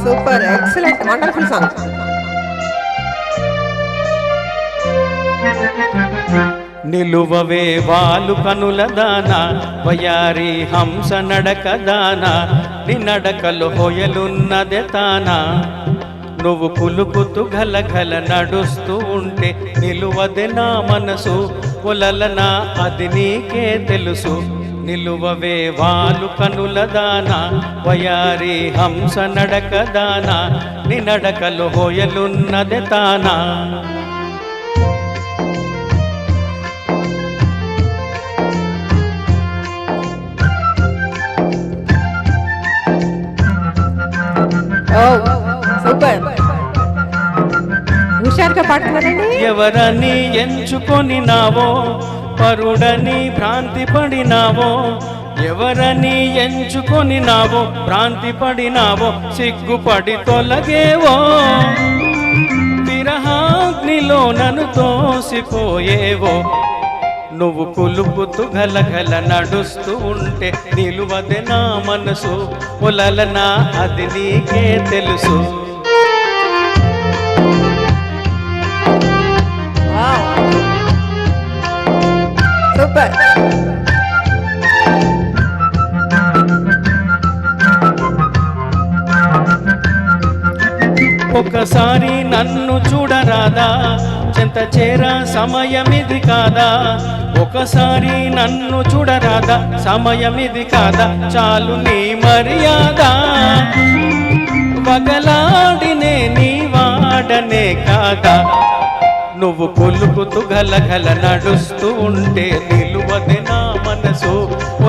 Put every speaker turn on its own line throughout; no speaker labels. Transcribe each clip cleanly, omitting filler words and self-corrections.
Super, excellent, wonderful song.
నిలువవే వాలు కనుల దానా, వయారి హంస నడక దానా, నీ నడకలు హొయలున్నదే తానా. నువ్వు కులుకుతూ గలగల నడుస్తూ ఉంటే నిలువదే నా మనసు, ఒలలనా అది నీకే తెలుసు. నిలువవే వాలు కనుల దానా, వయారి హంస నడక దానా, నీ నడకలు హొయలున్నదే తానా.
సూపర్, హుషారుగా పాడుతున్నారండి.
ఎవరని ఎంచుకొని నావో, పరుడని భ్రాంతి పడినావో. ఎవరని ఎంచుకొని నావో, భ్రాంతి పడినావో, సిగ్గుపడి తొలగేవో. విరహాగ్నిలో నన్ను తోసిపోయేవో. నువ్వు కులుకుతూ గలగల నడుస్తూ ఉంటే నిలువదే నా మనసు, ఒలలనా అది నీకే తెలుసు.
సూపర్.
ఒకసారి నన్ను చూడరాదా, చెంత చేర సమయమిది కాదా. ఒకసారి నన్ను చూడరాదా, సమయమిది కాదా, చాలు నీ మర్యాద. వగలాడినే నీ వాడనే కాదా. నువ్వు కొలుకుతూ గలగల నడుస్తూ ఉంటే నిలువదే నా మనసు,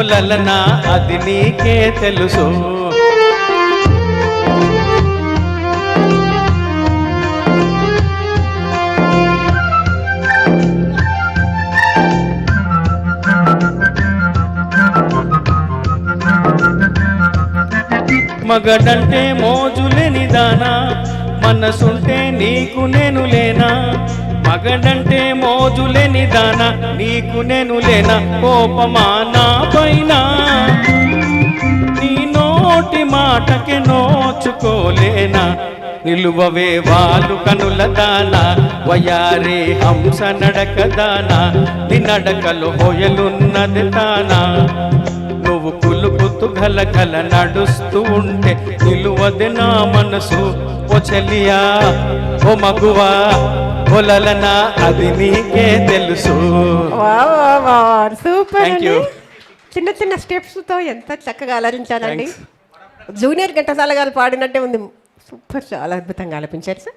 ఒలలనా అది నీకే తెలుసు. మగడంటే మోజులేని దానా, మనసుంటే నీకు నేను లేనా. మగడంటే మోజులేని దానా, నీకు నేను లేనా. కోపమా నా పైన, నీ నోటి మాటకి నోచుకోలేనా. నిలువవే వాలు కనుల దానా, వయారే హంస నడక దానా, నీ నడకలు హొయలున్నది తానా. నువ్వు కులుకుతూ గలగల నడుస్తూ ఉంటే నిలువదే నా మనసు, ఓ చెలియా ఓ మగువా, ఒలలనా అది నీకే తెలుసు.
సూపర్ అండి. చిన్న చిన్న స్టెప్స్ తో ఎంత చక్కగా అలరించారండి. జూనియర్ ఘంటసాల గారు పాడినట్టే ఉంది. సూపర్, చాలా అద్భుతంగా ఆలపించారు సార్.